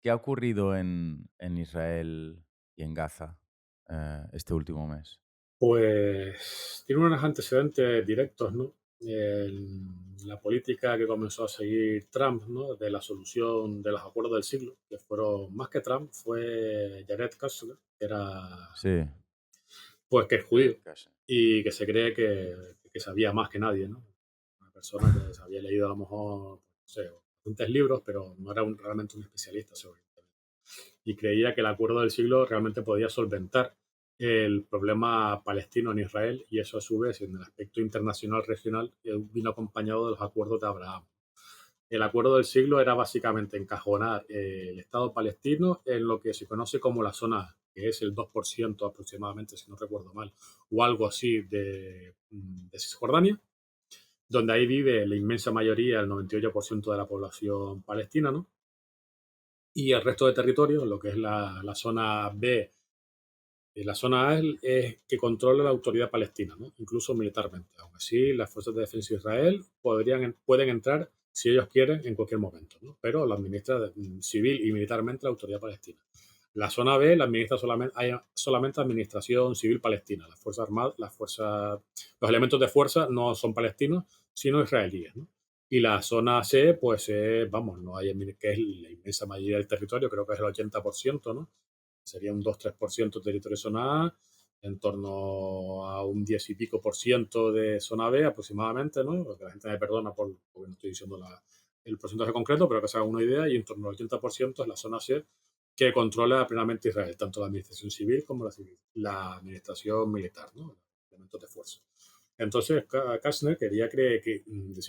¿Qué ha ocurrido en Israel y en Gaza este último mes? Pues tiene unos antecedentes directos, ¿no? La política que comenzó a seguir Trump, ¿no? De la solución de los acuerdos del siglo, que fueron más que Trump, fue Jared Kushner, que era, Sí, pues, que es judío Jared Kushner. y que se cree que sabía más que nadie, ¿no? Una persona que se había leído a lo mejor, no sé, bastantes libros, pero no era realmente un especialista sobre y creía que el acuerdo del siglo realmente podía solventar el problema palestino en Israel y eso a su vez en el aspecto internacional regional vino acompañado de los acuerdos de Abraham. El acuerdo del siglo era básicamente encajonar el Estado palestino en lo que se conoce como la zona A, que es el 2% aproximadamente, si no recuerdo mal, o algo así de Cisjordania, donde ahí vive la inmensa mayoría, el 98% de la población palestina, ¿no? Y el resto de territorios, lo que es la zona B. La zona A es que controla la autoridad palestina, ¿no? Incluso militarmente. Aún así, las fuerzas de defensa de Israel pueden entrar, si ellos quieren, en cualquier momento, ¿no? Pero la administra civil y militarmente la autoridad palestina. La zona B la administra solamente, hay solamente administración civil palestina. Las fuerzas armadas, los elementos de fuerza no son palestinos, sino israelíes, ¿no? Y la zona C, pues, vamos, no hay, que es la inmensa mayoría del territorio, creo que es el 80%, ¿no? Sería un 2-3% de territorio zona A, en torno a un 10 y pico por ciento de zona B aproximadamente, ¿no? Porque la gente me perdona porque no estoy diciendo el porcentaje concreto, pero que se haga una idea, y en torno al 80% es la zona C, que controla plenamente Israel, tanto la administración civil como la administración militar, ¿no? Elementos de fuerza. Entonces, Kastner quería decir,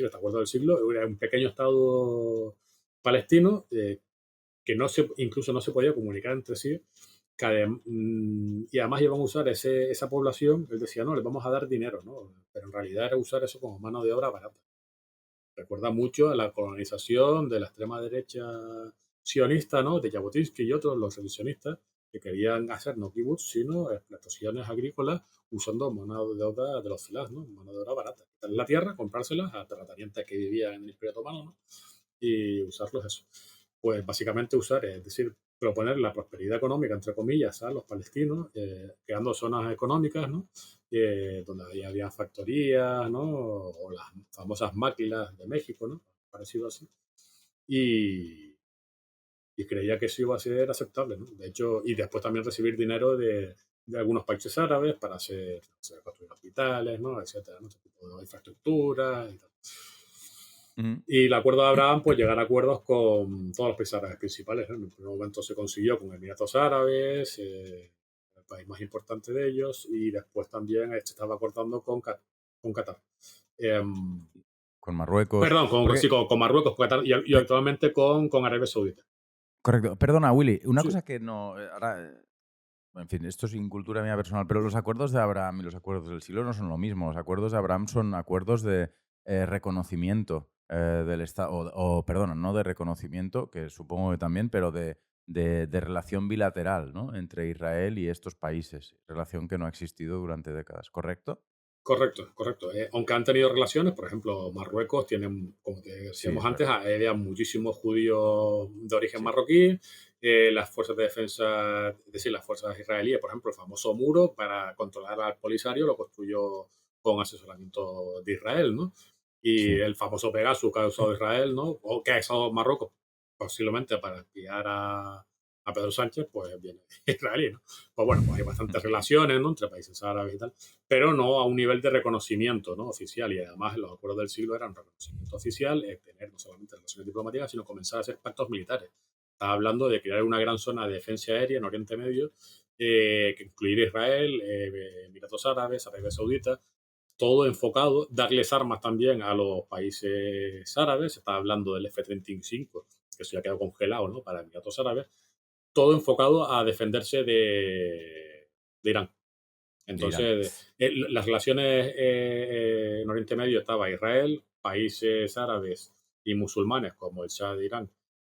este acuerdo del siglo, era un pequeño estado palestino que incluso no se podía comunicar entre sí, y además iban a usar esa población, él decía, no, les vamos a dar dinero, ¿no? Pero en realidad era usar eso como mano de obra barata. Recuerda mucho a la colonización de la extrema derecha sionista, ¿no? De Jabotinsky y otros, los revisionistas, que querían hacer no kibbutz, sino explotaciones agrícolas usando mano de obra de los filás, ¿no? Mano de obra barata. Quitarle la tierra, comprárselas a terratenientes que vivían en el Imperio Otomano, ¿no? Y usarlos eso. Pues básicamente usar, es decir, proponer la prosperidad económica, entre comillas, a los palestinos, creando zonas económicas, ¿no? Donde ahí había factorías, ¿no? O las famosas máquinas de México, ¿no? Parecido así. Y, y creía que eso iba a ser aceptable, ¿no? De hecho, y después también recibir dinero de algunos países árabes para construir hospitales, ¿no? Etcétera, ¿no? Este tipo de infraestructura y tal. Ujú. Y el acuerdo de Abraham, pues llegar a acuerdos con todos los países árabes principales, ¿no? En el primer momento se consiguió con Emiratos Árabes, el país más importante de ellos, y después también se estaba acordando con Qatar. Em, Con Marruecos. Perdón, Porque, con Marruecos, Qatar y pe- actualmente con Arabia Saudita. correcto, perdona, Willy, una Sí, cosa que no. Ahora, en fin, esto es incultura mía personal, pero los acuerdos de Abraham y los acuerdos del siglo no son lo mismo. Los acuerdos de Abraham son acuerdos de reconocimiento del Estado, perdona, no de reconocimiento, que supongo que también, pero de relación bilateral, ¿no? Entre Israel y estos países, relación que no ha existido durante décadas, ¿correcto? correcto, correcto. Aunque han tenido relaciones, por ejemplo, Marruecos tiene, como te Sí, decíamos es antes, verdad. había muchísimos judíos de origen Sí, marroquí. Las fuerzas de defensa, es decir, las fuerzas israelíes, por ejemplo, el famoso muro para controlar al Polisario lo construyó con asesoramiento de Israel, ¿no? Y sí. el famoso Pegasus que ha usado Israel, ¿no? O que ha usado Marruecos, posiblemente para espiar a Pedro Sánchez, pues viene israelí, ¿no? Pues bueno, pues hay bastantes relaciones, ¿no? Entre países árabes y tal, pero no a un nivel de reconocimiento, ¿no? Oficial. Y además los acuerdos del siglo eran reconocimiento oficial, tener no solamente relaciones diplomáticas, sino comenzar a hacer pactos militares. Estaba hablando de crear una gran zona de defensa aérea en Oriente Medio, que incluiría Israel, Emiratos Árabes, Arabia Saudita, todo enfocado, darles armas también a los países árabes. Se estaba hablando del F-35, que eso ya quedó congelado, ¿no? Para Emiratos Árabes, todo enfocado a defenderse de Irán. De Irán. Entonces, las relaciones en Oriente Medio estaba Israel, países árabes y musulmanes como el Shah de Irán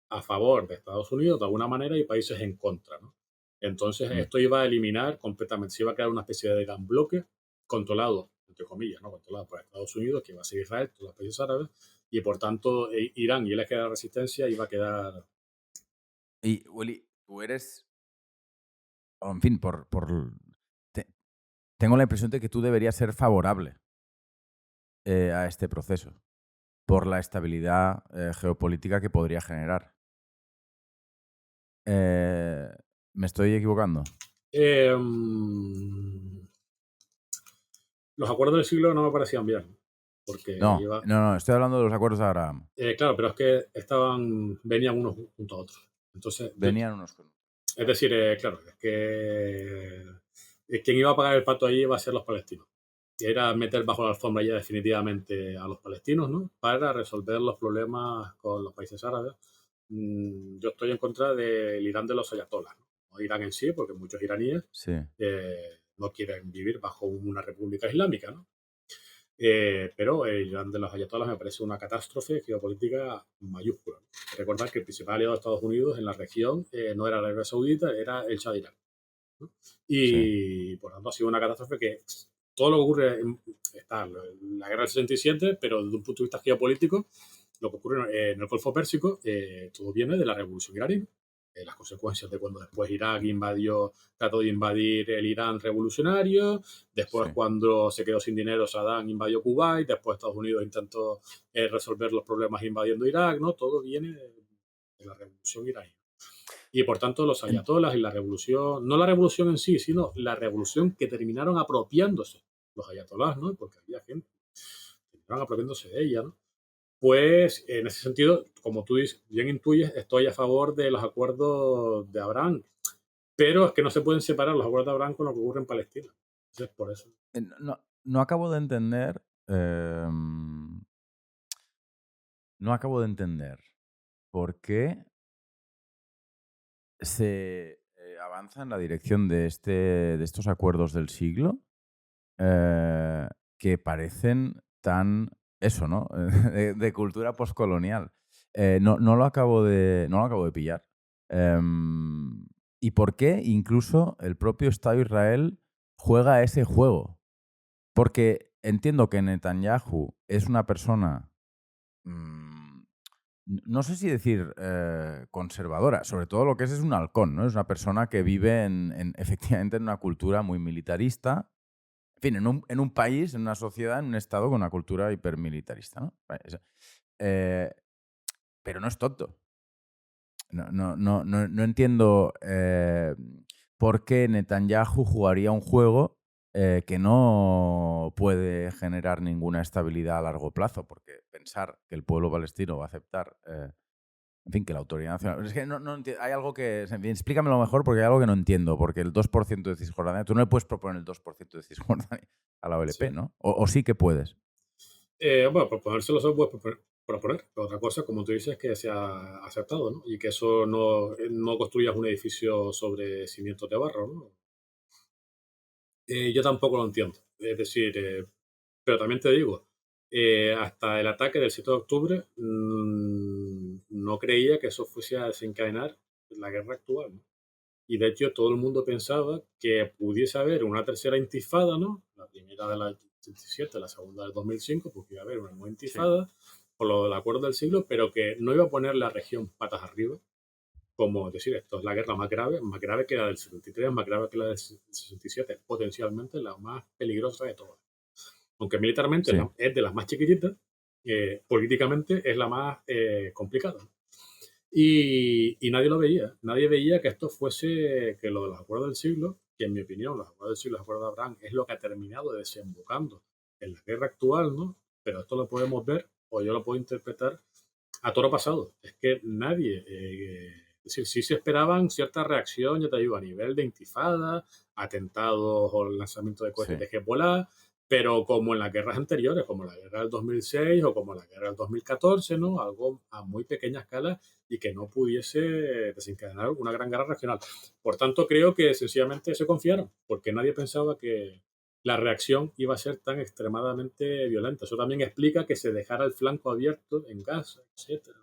a favor de Estados Unidos de alguna manera y países en contra, ¿no? Entonces, Mm. esto iba a eliminar completamente, se iba a crear una especie de gran bloque controlado, entre comillas, ¿no? Controlado por Estados Unidos, que iba a ser Israel, todos los países árabes, y por tanto Irán y el eje de la resistencia iba a quedar Y, Willy, tú eres, o en fin, te- tengo la impresión de que tú deberías ser favorable a este proceso por la estabilidad geopolítica que podría generar. Eh, ¿Me estoy equivocando? Em, los acuerdos del siglo no me parecían bien, porque No, iba... no, no, estoy hablando de los acuerdos de Abraham. claro, pero es que venían unos junto a otros. Entonces, Venían unos con... es decir, claro, es que quien iba a pagar el pato ahí iba a ser los palestinos. Y era meter bajo la alfombra ya definitivamente a los palestinos, ¿no? Para resolver los problemas con los países árabes. Yo estoy en contra del Irán de los ayatolás, ¿no? No Irán en sí, porque muchos iraníes Sí, no quieren vivir bajo una república islámica, ¿no? Pero el Irán de los ayatolás me parece una catástrofe geopolítica mayúscula. Recordar que el principal aliado de Estados Unidos en la región no era la Arabia Saudita, era el Shah de Irán, ¿no? sí, Y por lo tanto ha sido una catástrofe que todo lo que ocurre está en la guerra del 67, pero desde un punto de vista geopolítico, lo que ocurre en el Golfo Pérsico, todo viene de la revolución iraní. Las consecuencias de cuando después Irak trató de invadir el Irán revolucionario, después sí. cuando se quedó sin dinero Saddam invadió Kuwait, después Estados Unidos intentó resolver los problemas invadiendo Irak, ¿no? Todo viene de la revolución iraní. Y por tanto los En- ayatolas y la revolución, no la revolución en sí, sino la revolución que terminaron apropiándose los ayatolás, ¿no? Porque había gente que terminaron apropiándose de ella, ¿no? Pues en ese sentido, como tú dices, bien intuyes, estoy a favor de los acuerdos de Abraham, pero es que no se pueden separar los acuerdos de Abraham con lo que ocurre en Palestina. Entonces, por eso. no, no acabo de entender. No acabo de entender por qué se avanza en la dirección de estos acuerdos del siglo eh, que parecen tan eso, ¿no? De cultura postcolonial. No lo acabo de pillar. ¿Y por qué incluso el propio Estado de Israel juega ese juego? Porque entiendo que Netanyahu es una persona, mm, no sé si decir conservadora, sobre todo lo que es un halcón, ¿no? Es una persona que vive efectivamente en una cultura muy militarista, en fin, en un país, en una sociedad, en un estado con una cultura hipermilitarista, ¿no? Eh, pero no es tonto. No entiendo por qué Netanyahu jugaría un juego que no puede generar ninguna estabilidad a largo plazo, porque pensar que el pueblo palestino va a aceptar, en fin, que la autoridad nacional... Es que hay algo que... En fin, explícamelo mejor porque hay algo que no entiendo, porque el 2% de Cisjordania, tú no le puedes proponer el 2% de Cisjordania a la OLP, Sí. ¿no? O sí que puedes. Bueno, proponérselo se puede proponer. Pero otra cosa, como tú dices, es que sea aceptado, ¿no? Y que eso no construyas un edificio sobre cimientos de barro, ¿no? Yo tampoco lo entiendo. Es decir, pero también te digo, hasta el ataque del 7 de octubre no creía que eso fuese a desencadenar la guerra actual, ¿no? Y de hecho todo el mundo pensaba que pudiese haber una tercera intifada, ¿no? La primera de la 87, la segunda del 2005, porque iba a haber una nueva Sí. intifada por lo del acuerdo del siglo, pero que no iba a poner la región patas arriba, como decir, esto es la guerra más grave que la del 73, más grave que la del 67, potencialmente la más peligrosa de todas. Aunque militarmente Sí. es de las más chiquititas, políticamente es la más complicada. Y nadie lo veía, nadie veía que esto fuese, que lo de los acuerdos del siglo, que en mi opinión los acuerdos del siglo, los acuerdos de Abraham, es lo que ha terminado desembocando en la guerra actual, ¿no? Pero esto lo podemos ver, o yo lo puedo interpretar a toro pasado. Es que nadie, es decir, sí se esperaban cierta reacción, ya te digo, a nivel de intifada, atentados o el lanzamiento de Sí. cohetes de Hezbollah, pero como en las guerras anteriores, como la guerra del 2006 o como la guerra del 2014, ¿no? Algo a muy pequeña escala y que no pudiese desencadenar una gran guerra regional. Por tanto, creo que sencillamente se confiaron, porque nadie pensaba que la reacción iba a ser tan extremadamente violenta. Eso también explica que se dejara el flanco abierto en Gaza, etcétera.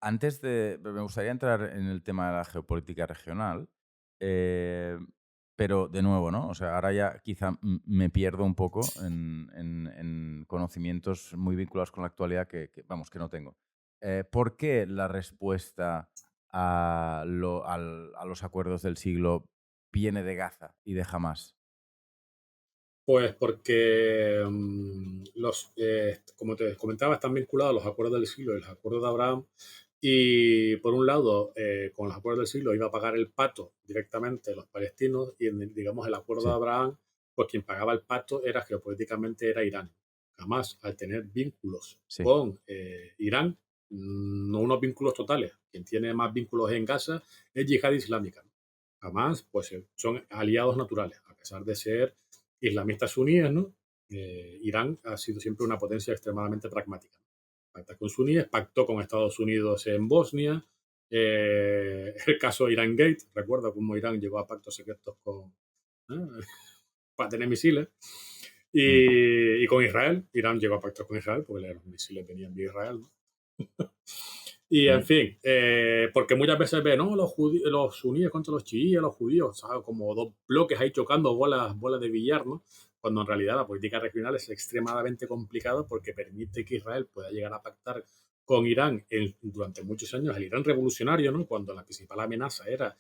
Antes de... Me gustaría entrar en el tema de la geopolítica regional, eh, pero de nuevo, ¿no? O sea, ahora ya quizá me pierdo un poco en conocimientos muy vinculados con la actualidad vamos, que no tengo. ¿por qué la respuesta a los acuerdos del siglo viene de Gaza y de Hamas? Pues porque, como te comentaba, están vinculados los acuerdos del siglo y los acuerdos de Abraham. Y por un lado, con los acuerdos del siglo iba a pagar el pato directamente los palestinos y digamos, el acuerdo de Sí, Abraham, pues quien pagaba el pato era geopolíticamente era Irán. Jamás, al tener vínculos sí. con Irán, no unos vínculos totales, quien tiene más vínculos en Gaza es Yihad Islámica. Jamás, pues son aliados naturales, a pesar de ser islamistas suníes, ¿no? Irán ha sido siempre una potencia extremadamente pragmática. Pacta con suníes, pactó con Estados Unidos en Bosnia. El caso Irán Gate, recuerdo cómo Irán llegó a pactos secretos con, ¿eh? para tener misiles. Mm, Y con Israel, Irán llegó a pactos con Israel porque los misiles venían de Israel, ¿no? Y en mm, fin, porque muchas veces ve, ¿no? Los suníes contra los chiíes, los judíos, ¿sabes? Como dos bloques ahí chocando bolas de billar, ¿no? Cuando en realidad la política regional es extremadamente complicada porque permite que Israel pueda llegar a pactar con Irán durante muchos años, el Irán revolucionario, ¿no? Cuando la principal amenaza era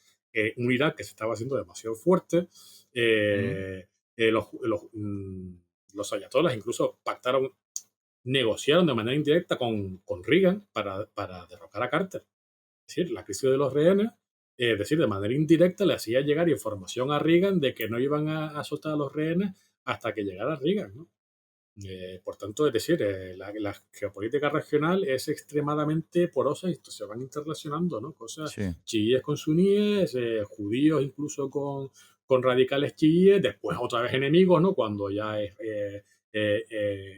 un Irán que se estaba haciendo demasiado fuerte. mm, eh, los ayatolás incluso pactaron, negociaron de manera indirecta con Reagan para derrocar a Carter. Es decir, la crisis de los rehenes, es decir, de manera indirecta le hacía llegar información a Reagan de que no iban a soltar a los rehenes hasta que llegara Reagan, ¿no? Por tanto, es decir, la geopolítica regional es extremadamente porosa y se van interrelacionando, ¿no? Cosas sí. chiíes con suníes, judíos incluso con radicales chiíes, después otra vez enemigos, ¿no? Cuando ya es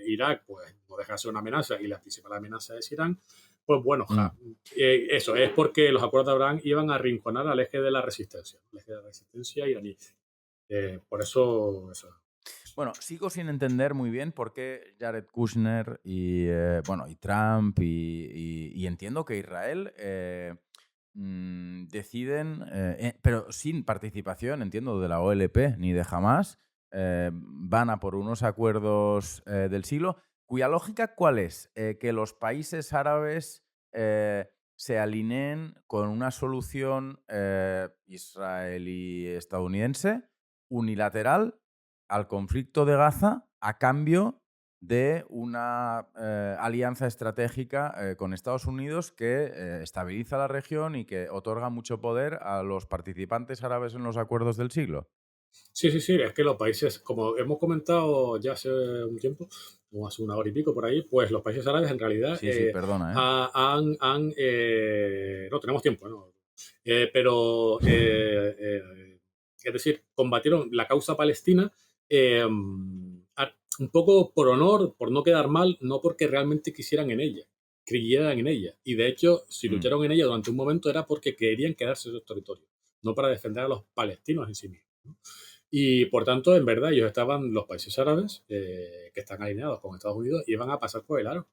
Irak, pues no deja de ser una amenaza y la principal amenaza es Irán. Pues bueno, Mm. eso es porque los acuerdos de Abraham iban a arrinconar al eje de la resistencia, el eje de la resistencia iraní. Por eso. Bueno, sigo sin entender muy bien por qué Jared Kushner y, bueno, y Trump y entiendo que Israel deciden, pero sin participación, entiendo, de la OLP ni de Hamas, van a por unos acuerdos del siglo, cuya lógica, ¿cuál es? Que los países árabes se alineen con una solución israelí-estadounidense unilateral al conflicto de Gaza a cambio de una alianza estratégica con Estados Unidos que estabiliza la región y que otorga mucho poder a los participantes árabes en los acuerdos del siglo. Sí, sí, sí, es que los países, como hemos comentado ya hace un tiempo, o hace una hora y pico por ahí, pues los países árabes en realidad Sí, sí, perdona, ¿eh? no tenemos tiempo, ¿no? Pero, es decir, combatieron la causa palestina eh, un poco por honor, por no quedar mal, no porque realmente quisieran en ella, creyeran en ella. Y de hecho, si Mm, lucharon en ella durante un momento era porque querían quedarse en esos territorios, no para defender a los palestinos en sí mismos, ¿no? Y por tanto, en verdad, ellos estaban, los países árabes, que están alineados con Estados Unidos, iban a pasar por el aro.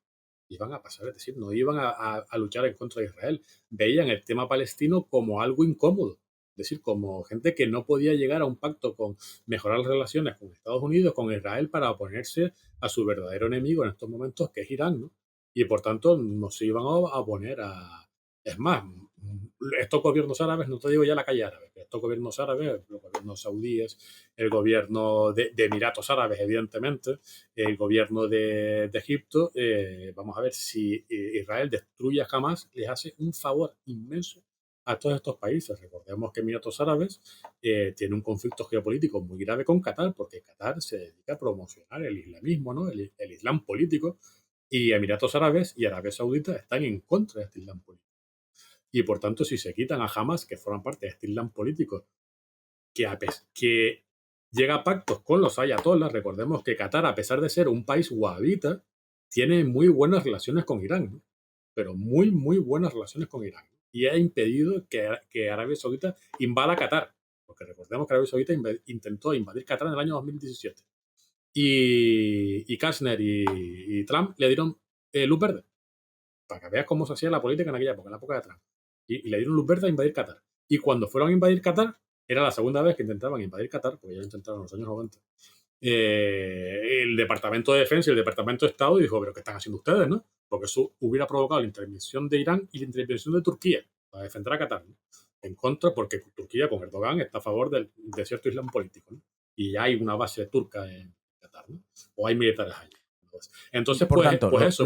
Iban a pasar, es decir, no iban a luchar en contra de Israel. Veían el tema palestino como algo incómodo. Es decir, como gente que no podía llegar a un pacto con mejorar las relaciones con Estados Unidos, con Israel, para oponerse a su verdadero enemigo en estos momentos, que es Irán, ¿no? Y por tanto, no se iban a oponer a. Es más, estos gobiernos árabes, no te digo ya la calle árabe, pero estos gobiernos árabes, los gobiernos saudíes, el gobierno de Emiratos Árabes, evidentemente, el gobierno de Egipto, vamos a ver si Israel destruye jamás, les hace un favor inmenso a todos estos países. Recordemos que Emiratos Árabes tiene un conflicto geopolítico muy grave con Qatar, porque Qatar se dedica a promocionar el islamismo, ¿no? El islam político, y Emiratos Árabes y Arabia Saudita están en contra de este islam político. Y por tanto, si se quitan a Hamas, que forman parte de este islam político, que llega a pactos con los ayatolás, recordemos que Qatar, a pesar de ser un país wahabita, tiene muy buenas relaciones con Irán, ¿no? Pero muy, muy buenas relaciones con Irán. Y ha impedido que Arabia Saudita invada Qatar, porque recordemos que Arabia Saudita intentó invadir Qatar en el año 2017. Y Kashner y Trump le dieron luz verde, para que veas cómo se hacía la política en la época de Trump. Y le dieron luz verde a invadir Qatar. Y cuando fueron a invadir Qatar, era la segunda vez que intentaban invadir Qatar, porque ya lo intentaron en los años 90. el Departamento de Defensa y el Departamento de Estado dijo, pero ¿qué están haciendo ustedes, no? Porque eso hubiera provocado la intervención de Irán y la intervención de Turquía para defender a Qatar, ¿no? En contra, porque Turquía con Erdogan está a favor del cierto islam político, ¿no? Y hay una base turca en Qatar, ¿no? O hay militares allí. Entonces, Por tanto, es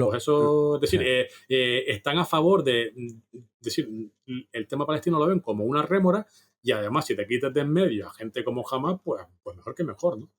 decir, sí. están a favor decir, el tema palestino lo ven como una rémora y además si te quitas de en medio a gente como Hamas, pues mejor que mejor, ¿no?